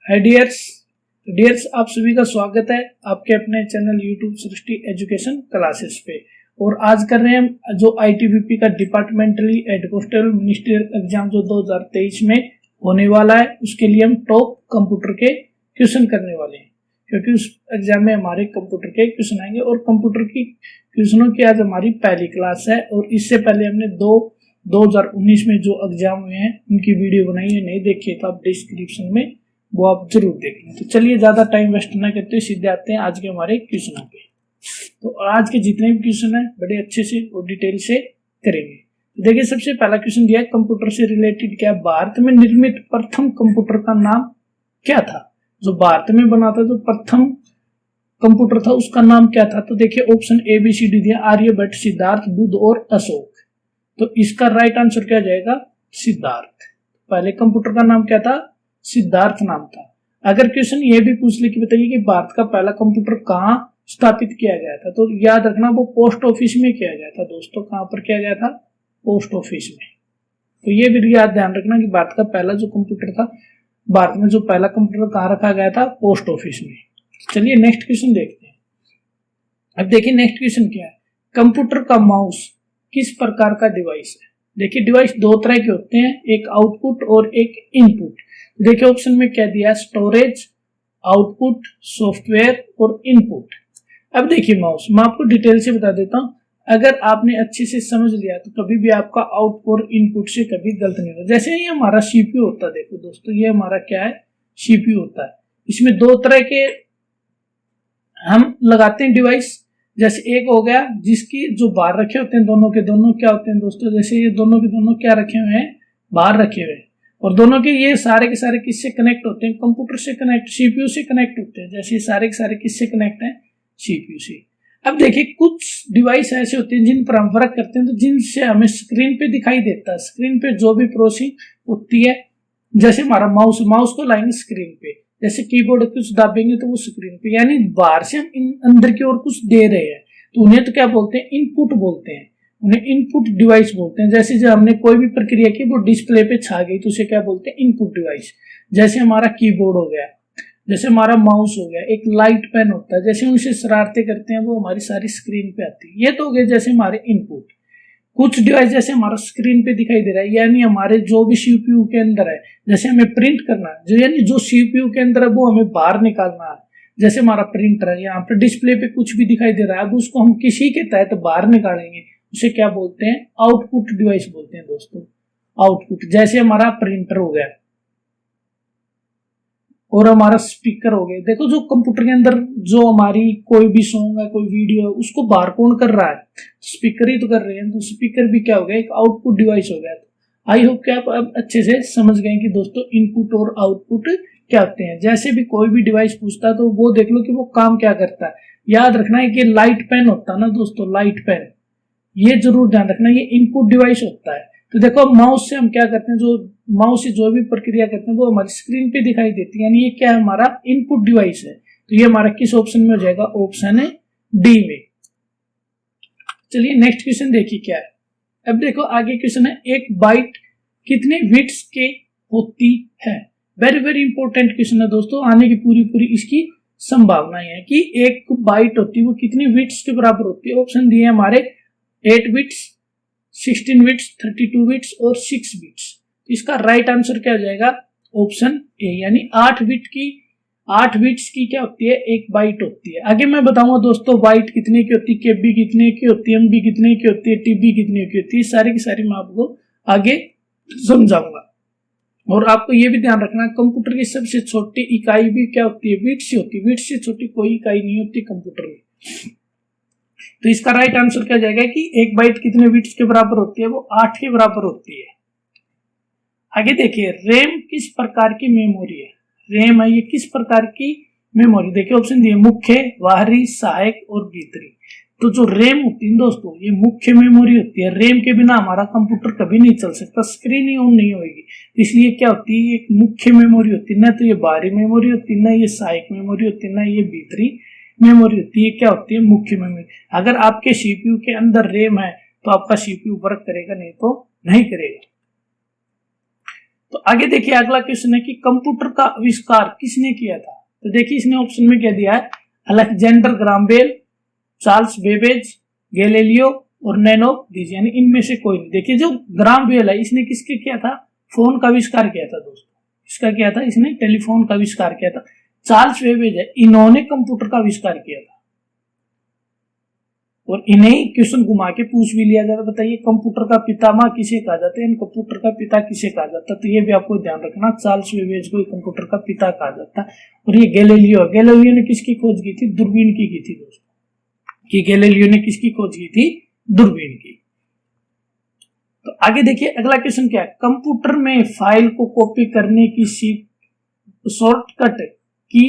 हाय dears आप सभी का स्वागत है आपके अपने चैनल यूट्यूब सृष्टि एजुकेशन क्लासेस पे। और आज कर रहे हैं जो ITBP का डिपार्टमेंटली एडपोस्टल मिनिस्ट्रियल एग्जाम जो 2023 में होने वाला है, उसके लिए हम टॉप कंप्यूटर के क्वेश्चन करने वाले हैं, क्योंकि उस एग्जाम में हमारे कंप्यूटर के क्वेश्चन आएंगे। और कंप्यूटर की क्वेश्चनों की आज हमारी पहली क्लास है, और इससे पहले हमने 2019 में जो एग्जाम हुए हैं उनकी वीडियो बनाई है, नहीं देखी तो आप डिस्क्रिप्शन में वो आप जरूर देख लें। तो चलिए ज्यादा टाइम वेस्ट ना करते सीधे आते हैं आज के हमारे क्वेश्चनों पे। तो आज के जितने भी क्वेश्चन है बड़े अच्छे से और डिटेल से करेंगे। तो देखिए, सबसे पहला क्वेश्चन दिया है कंप्यूटर से रिलेटेड क्या, भारत में निर्मित प्रथम कंप्यूटर का नाम क्या था। जो भारत में बना था जो प्रथम कंप्यूटर था उसका नाम क्या था। तो देखिए ऑप्शन ABCD दिया, आर्यभट्ट, सिद्धार्थ, बुद्ध और अशोक। तो इसका राइट आंसर क्या जाएगा, सिद्धार्थ। पहले कंप्यूटर का नाम क्या था, सिद्धार्थ नाम था। अगर क्वेश्चन ये भी पूछ ले कि बताइए कि भारत का पहला कंप्यूटर कहाँ स्थापित किया गया था, तो याद रखना वो पोस्ट ऑफिस में किया गया था दोस्तों। कहां पर किया गया था, पोस्ट ऑफिस में। तो ये भी याद ध्यान रखना कि भारत का पहला जो कंप्यूटर था, भारत में जो पहला कंप्यूटर कहाँ रखा गया था, पोस्ट ऑफिस में। चलिए नेक्स्ट क्वेश्चन देखते हैं। अब देखिए नेक्स्ट क्वेश्चन क्या है, कंप्यूटर का माउस किस प्रकार का डिवाइस है। देखिए डिवाइस दो तरह के होते हैं, एक आउटपुट और एक इनपुट। देखिए ऑप्शन में क्या दिया है, स्टोरेज, आउटपुट, सॉफ्टवेयर और इनपुट। अब देखिए माउस मैं आपको डिटेल से बता देता हूं, अगर आपने अच्छे से समझ लिया तो कभी भी आपका आउटपुट और इनपुट से कभी गलत नहीं होगा। जैसे ये हमारा CPU होता है, देखो दोस्तों ये हमारा क्या है, CPU होता है। इसमें दो तरह के हम लगाते हैं डिवाइस। जैसे एक हो गया जिसकी जो बाहर रखे होते हैं, दोनों के दोनों क्या होते हैं दोस्तों, जैसे ये दोनों के दोनों क्या रखे हुए हैं, बाहर रखे हुए हैं। और दोनों के ये सारे के सारे किससे कनेक्ट होते हैं, कंप्यूटर से कनेक्ट, CPU से कनेक्ट होते हैं। जैसे ये सारे के सारे किससे कनेक्ट हैं, CPU से। अब देखिए कुछ डिवाइस ऐसे होते हैं जिन पर हम वर्क करते हैं, तो जिनसे हमें स्क्रीन पे दिखाई देता है, स्क्रीन पे जो भी प्रोसेसिंग होती है। जैसे हमारा माउस को लाएंगे स्क्रीन पे, जैसे कीबोर्ड कुछ दाबेंगे तो वो स्क्रीन पे, यानी बाहर से हम अंदर की ओर कुछ दे रहे हैं, तो उन्हें तो क्या बोलते हैं, इनपुट बोलते हैं, उन्हें इनपुट डिवाइस बोलते हैं। जैसे जब हमने कोई भी प्रक्रिया की वो डिस्प्ले पे छा गई तो उसे क्या बोलते हैं, इनपुट डिवाइस। जैसे हमारा कीबोर्ड हो गया, जैसे हमारा माउस हो गया, एक लाइट पेन होता है, जैसे उनसे शरारते करते हैं वो हमारी सारी स्क्रीन पे आती है। ये तो हो गए जैसे हमारे इनपुट। कुछ डिवाइस जैसे हमारा स्क्रीन पे दिखाई दे रहा है, यानी हमारे जो भी CPU के अंदर है, जैसे हमें प्रिंट करना है, जो यानी जो CPU के अंदर है वो हमें बाहर निकालना है। जैसे हमारा प्रिंटर है, यहाँ पे डिस्प्ले पे कुछ भी दिखाई दे रहा है, अब उसको हम किसी के तहत बाहर निकालेंगे, उसे क्या बोलते हैं, आउटपुट डिवाइस बोलते हैं दोस्तों, आउटपुट। जैसे हमारा प्रिंटर हो गया और हमारा स्पीकर हो गया। देखो जो कंप्यूटर के अंदर जो हमारी कोई भी सॉन्ग है, कोई वीडियो है, उसको बाहर कौन कर रहा है, स्पीकर ही तो कर रहे हैं। तो स्पीकर भी क्या हो गया, एक आउटपुट डिवाइस हो गया। तो आई होप कि आप अब अच्छे से समझ गए कि दोस्तों इनपुट और आउटपुट क्या होते हैं। जैसे भी कोई भी डिवाइस पूछता है तो वो देख लो कि वो काम क्या करता है। याद रखना है कि लाइट पेन होता है ना दोस्तों, लाइट पेन, ये जरूर ध्यान रखना, ये इनपुट डिवाइस होता है। तो देखो माउस से हम क्या करते हैं, जो माउस से जो भी प्रक्रिया करते हैं वो हमारी स्क्रीन पे दिखाई देती है, यानी ये क्या है, हमारा इनपुट डिवाइस है। तो ये हमारा किस ऑप्शन में हो जाएगा, ऑप्शन है D में। चलिए नेक्स्ट क्वेश्चन देखिए क्या है। अब देखो आगे क्वेश्चन है, एक बाइट कितने बिट्स के होती है। वेरी वेरी इंपॉर्टेंट क्वेश्चन है दोस्तों, आने की पूरी इसकी संभावनाएं है कि एक बाइट होती है वो कितनी बिट्स के बराबर होती है। ऑप्शन दिए हमारे 8 बिट्स, 16 बिट्स, 32 बिट्स और 6 बिट्स। तो इसका राइट आंसर क्या हो जाएगा, ऑप्शन ए, यानी 8 बिट्स की क्या होती है, एक बाइट होती है। आगे मैं बताऊंगा दोस्तों बाइट कितने की होती है, केबी कितने की होती है, MB कितने की होती है, TB कितने की होती है, सारी की सारी मैं आपको आगे समझाऊंगा। और आपको यह भी ध्यान रखना, कंप्यूटर की सबसे छोटी इकाई भी क्या होती है, बिट्स ही होती है। बिट्स से छोटी कोई इकाई नहीं होती कंप्यूटर में। तो इसका राइट आंसर क्या जाएगा कि एक बाइट कितने बिट्स के बराबर होती है, वो 8 के बराबर होती है। आगे देखिए, रैम किस प्रकार की मेमोरी है। रैम है ये किस प्रकार की मेमोरी, देखिए ऑप्शन दिए, मुख्य, बाहरी, सहायक और भीतरी। तो जो रैम होती है दोस्तों ये मुख्य मेमोरी होती है। रैम के बिना हमारा कंप्यूटर कभी नहीं चल सकता, स्क्रीन ही ऑन नहीं होगी। इसलिए क्या होती है, एक मुख्य मेमोरी होती है, ना तो ये बाहरी मेमोरी होती है, ना ये सहायक मेमोरी होती है, ना ये भीतरी मेमोरी होती है। क्या होती है, मुख्य मेमोरी। अगर आपके CPU के अंदर रैम है तो आपका CPU वर्क करेगा, नहीं तो नहीं करेगा। तो आगे देखिए अगला क्वेश्चन है कि कंप्यूटर का आविष्कार किसने किया था। तो देखिए इसने ऑप्शन में क्या दिया है, Alexander Graham Bell, Charles Babbage, Galileo और नैनो डीज, यानी इनमें से कोई नहीं। देखिए जो ग्राहम बेल है इसने किसके किया था, फोन का आविष्कार किया था दोस्तों। इसका किया था, इसने टेलीफोन का आविष्कार किया था। चार्ल्स बेबेज है, इन्होंने कंप्यूटर का आविष्कार किया था। और इन्हें क्वेश्चन घुमा के पूछ भी लिया जाता, बताइए कंप्यूटर का पितामह किसे कहा जाता है, कंप्यूटर का पिता किसे कहा जाता है। तो ये भी आपको ध्यान रखना, चार्ल्स बेबेज को कंप्यूटर का पिता कहा जाता है। और ये गैलीलियो ने किसकी खोज की थी, दूरबीन की थी दोस्तों। कि गैलीलियो ने किसकी खोज की थी, दूरबीन की। तो आगे देखिए अगला क्वेश्चन क्या है, कंप्यूटर में फाइल को कॉपी करने की शॉर्टकट की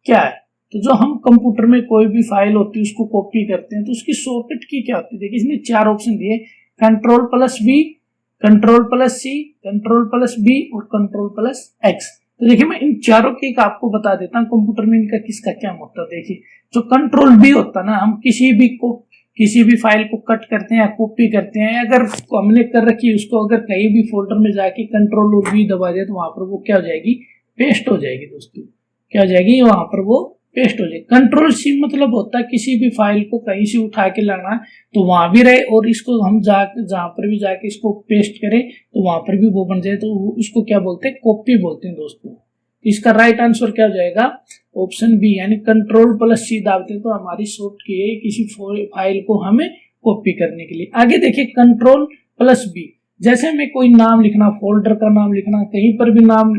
क्या है। तो जो हम कंप्यूटर में कोई भी फाइल होती है उसको कॉपी करते हैं तो उसकी शॉर्टकट की क्या होती है। देखिए इसने 4 ऑप्शन दिए, Ctrl+V, Ctrl+C, Ctrl+B और Ctrl+X। तो देखिए मैं इन चारों की आपको बता देता हूँ कंप्यूटर में इनका किसका क्या मतलब होता है। देखिए जो Ctrl+B होता है ना, हम किसी भी फाइल को कट करते हैं या कॉपी करते हैं, अगर हमने कर रखी है उसको अगर कहीं भी फोल्डर में जाके Ctrl और V दबा दिया तो वहां पर वो क्या हो जाएगी, पेस्ट हो जाएगी दोस्तों। क्या हो जाएगी, वहां पर वो पेस्ट हो जाएगी। Ctrl+C मतलब होता है किसी भी फाइल को कहीं से उठा के लाना तो वहां भी रहे और इसको हम जहां पर भी जाके इसको पेस्ट करें तो वहां पर भी वो बन जाए, तो उसको क्या बोलते हैं, कॉपी बोलते हैं दोस्तों। इसका राइट आंसर क्या हो जाएगा, ऑप्शन बी, यानी Ctrl+C दाबते हैं तो हमारी शॉर्ट की है किसी फाइल को हमें कॉपी करने के लिए। आगे देखिए Ctrl+B, जैसे हमें कोई नाम लिखना, फोल्डर का नाम लिखना, कहीं पर भी नाम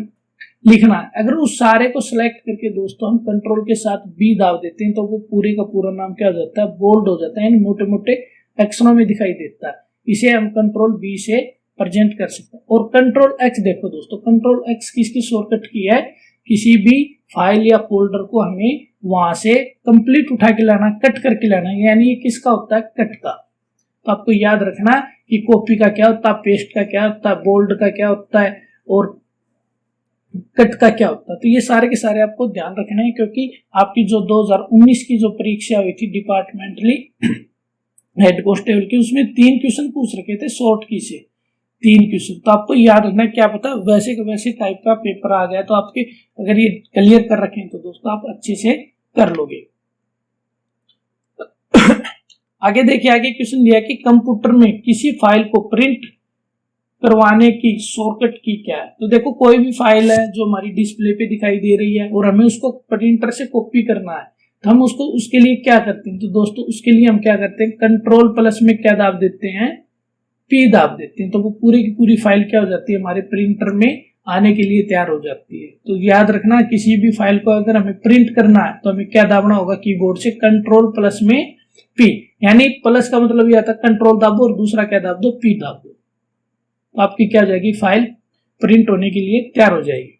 लिखना है, अगर उस सारे को सिलेक्ट करके दोस्तों हम कंट्रोल के साथ बी दाब देते हैं तो वो पूरे का पूरा नाम क्या हो जाता है, बोल्ड हो जाता है, यानी मोटे मोटे अक्षरों में दिखाई देता है। इसे हम Ctrl+B से प्रेजेंट कर सकते हैं। और Ctrl+X देखो दोस्तों, Ctrl+X किसकी शॉर्टकट की है, किसी भी फाइल या फोल्डर को हमें वहां से कंप्लीट उठा के लाना, कट करके लाना, यानी ये किसका होता है, कट का। तो आपको याद रखना कि कॉपी का क्या होता है, पेस्ट का क्या होता है, बोल्ड का क्या होता है और कट का क्या होता है। तो ये सारे के सारे आपको ध्यान रखना है, क्योंकि आपकी जो 2019 की जो परीक्षा हुई थी डिपार्टमेंटली हेड कांस्टेबल की, उसमें 3 क्वेश्चन पूछ रखे थे शॉर्ट की से, 3 क्वेश्चन। तो आपको याद रखना है, क्या पता वैसे का वैसे टाइप का पेपर आ गया तो आपके अगर ये क्लियर कर रखे तो दोस्तों आप अच्छे से कर लोगे। आगे देखिए, आगे क्वेश्चन दिया कि कंप्यूटर में किसी फाइल को प्रिंट करवाने की शॉर्टकट की क्या है। तो देखो कोई भी फाइल है जो हमारी डिस्प्ले पे दिखाई दे रही है और हमें उसको प्रिंटर से कॉपी करना है, तो हम उसको उसके लिए क्या करते हैं, तो दोस्तों उसके लिए हम क्या करते हैं, Ctrl+ में क्या दाब देते हैं, P दाब देते हैं, तो वो पूरी की पूरी फाइल क्या हो जाती है, हमारे प्रिंटर में आने के लिए तैयार हो जाती है। तो याद रखना किसी भी फाइल को अगर हमें प्रिंट करना है तो हमें क्या दाबना होगा, कीबोर्ड से Ctrl+ में P, यानी प्लस का मतलब ये आता है कंट्रोल दाबो और दूसरा क्या दाब दो, P दाब दो, तो आपकी क्या हो जाएगी, फाइल प्रिंट होने के लिए तैयार हो जाएगी।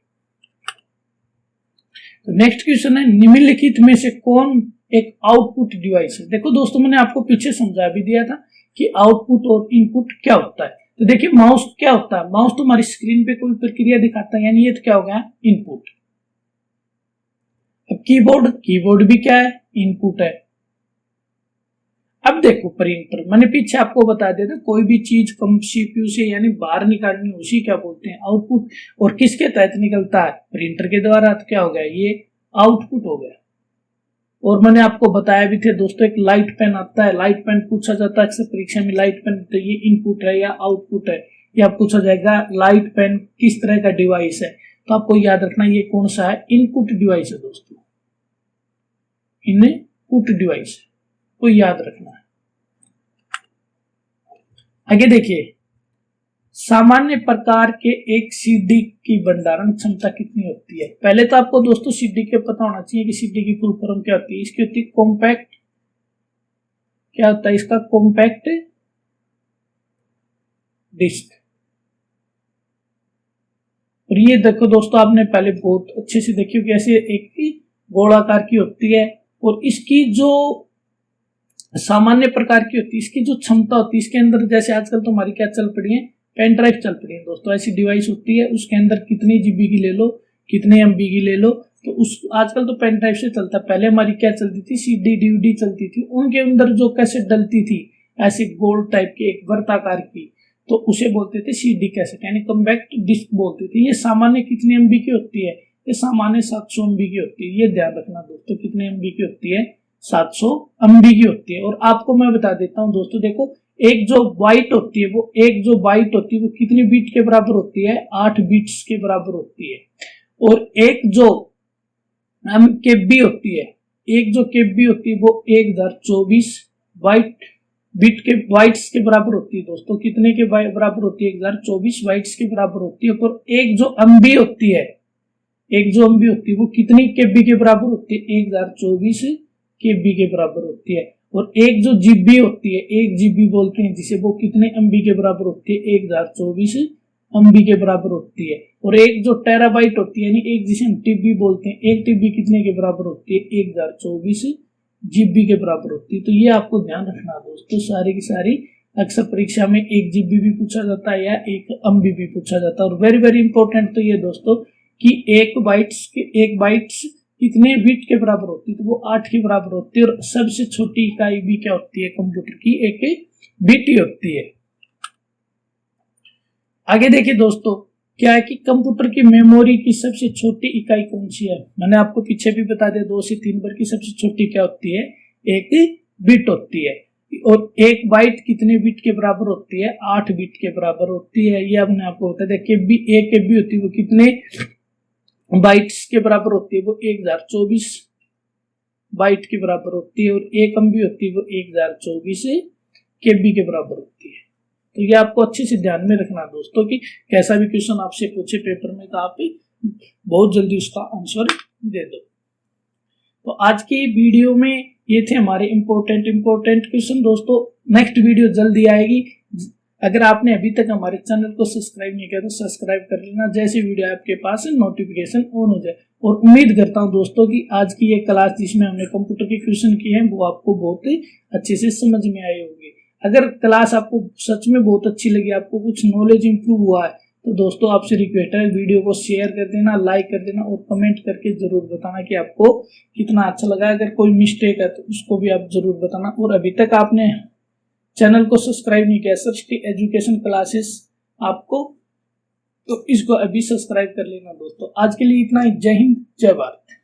तो नेक्स्ट क्वेश्चन है, निम्नलिखित में से कौन एक आउटपुट डिवाइस है। देखो दोस्तों मैंने आपको पीछे समझा भी दिया था कि आउटपुट और इनपुट क्या होता है। तो देखिए माउस क्या होता है, माउस तो हमारी स्क्रीन पे कोई प्रक्रिया दिखाता है, यानी ये तो क्या हो गया, इनपुट। अब कीबोर्ड भी क्या है, इनपुट है। अब देखो प्रिंटर, मैंने पीछे आपको बता दिया था, कोई भी चीज कम सीपीयू से यानी बाहर निकालनी उसी क्या बोलते हैं, आउटपुट। और किसके तहत निकलता है, प्रिंटर के द्वारा, तो क्या हो गया, ये आउटपुट हो गया। और मैंने आपको बताया भी थे दोस्तों, एक लाइट पेन आता है, लाइट पेन पूछा जाता है अक्सर परीक्षा में, लाइट पेन तो ये इनपुट है या आउटपुट है, या पूछा जाएगा लाइट पेन किस तरह का डिवाइस है, तो आपको याद रखना ये कौन सा है, इनपुट डिवाइस है दोस्तों, इनपुट डिवाइस को याद रखना है। आगे देखिए, सामान्य प्रकार के एक सीडी की भंडारण क्षमता कितनी होती है। पहले तो आपको दोस्तों सीडी के पता होना चाहिए कि सीडी की फुल फॉर्म क्या होती है। इसकी होती है कॉम्पैक्ट, क्या होता है इसका, कॉम्पैक्ट डिस्क। और ये देखो दोस्तों, आपने पहले बहुत अच्छे से देखी होगी, ऐसे एक गोलाकार की होती है और इसकी जो सामान्य प्रकार की होती है, इसकी जो क्षमता होती है, इसके अंदर जैसे आजकल तो हमारी क्या चल पड़ी है, पेन ड्राइव चल पड़ी है दोस्तों, ऐसी डिवाइस होती है, उसके अंदर कितनी जीबी की ले लो, कितने एमबी की ले लो, तो उस आजकल तो पेन ड्राइव से चलता है। पहले हमारी क्या चलती थी, सीडी डीवीडी चलती थी, उनके अंदर जो कैसेट डलती थी ऐसे गोल टाइप की एक वर्ताकार की, तो उसे बोलते थे CD कैसेट, यानी कम्पैक्ट डिस्क बोलते थे। ये सामान्य कितने MB की होती है? ये सामान्य 700 MB की होती है। ये ध्यान रखना दोस्तों, कितने MB की होती है? 700 MB की होती है। और आपको मैं बता देता हूँ दोस्तों, देखो एक जो बाइट होती है वो कितनी बीट के बराबर होती है? 8 बीट्स के बराबर होती है। और एक जो केबी होती है, वो 1024 बाइट्स के बराबर होती है दोस्तों। कितने के बराबर होती है? 1024 बाइट्स के बराबर होती है। और एक जो एमबी होती है, वो कितनी केबी के बराबर होती है? 1024 केबी के बराबर होती है। और एक जो जीबी होती है, 1 GB बोलते हैं जिसे, वो कितने एमबी के बराबर होती है? 1024 एमबी के बराबर होती है। और एक जो टेराबाइट होती है, यानी एक जिसे हम टीबी बोलते हैं, 1 TB कितने के बराबर होती है? 1024 GB के बराबर होती है। तो ये आपको ध्यान रखना दोस्तों, सारी की सारी अक्सर परीक्षा में 1 GB भी पूछा जाता है या 1 MB भी पूछा जाता है। और वेरी वेरी इंपॉर्टेंट तो ये दोस्तों कि एक बाइट्स कितने बीट के बराबर होती है? तो वो 8 के बराबर होती है। और सबसे छोटी इकाई भी क्या होती है कंप्यूटर की? एक बीट ही होती है। आगे देखिए दोस्तों, क्या है कि कंप्यूटर की मेमोरी की सबसे छोटी इकाई कौन सी है? मैंने आपको पीछे भी बता दिया, 2 से 3 बार की सबसे छोटी क्या होती है? एक बिट होती है। और एक बाइट कितने बिट के बराबर होती है? 8 बिट के बराबर होती है। ये हमने आपको बता दिया। एक केबी होती है, वो कितने बाइट्स के बराबर होती है? वो 1024 बाइट के बराबर होती है। और 1 MB होती है, वो 1024 केबी के बराबर होती है। तो ये आपको अच्छे से ध्यान में रखना दोस्तों कि कैसा भी क्वेश्चन आपसे पूछे पेपर में तो आप बहुत जल्दी उसका आंसर दे दो। तो आज की वीडियो में ये थे हमारे इम्पोर्टेंट क्वेश्चन दोस्तों। नेक्स्ट वीडियो जल्दी आएगी। अगर आपने अभी तक हमारे चैनल को सब्सक्राइब नहीं किया तो सब्सक्राइब कर लेना, जैसे वीडियो आपके पास नोटिफिकेशन ऑन हो जाए। और उम्मीद करता हूं दोस्तों कि आज की ये क्लास जिसमें हमने कंप्यूटर के क्वेश्चन किए हैं वो आपको बहुत ही अच्छे से समझ में आए होंगे। अगर क्लास आपको सच में बहुत अच्छी लगी, आपको कुछ नॉलेज इंप्रूव हुआ है, तो दोस्तों आपसे रिक्वेस्ट है वीडियो को शेयर कर देना, लाइक कर देना और कमेंट करके जरूर बताना कि आपको कितना अच्छा लगा। अगर कोई मिस्टेक है तो उसको भी आप जरूर बताना। और अभी तक आपने चैनल को सब्सक्राइब नहीं किया, सृष्टि एजुकेशन क्लासेस आपको, तो इसको अभी सब्सक्राइब कर लेना दोस्तों। आज के लिए इतना ही। जय हिंद, जय भारत।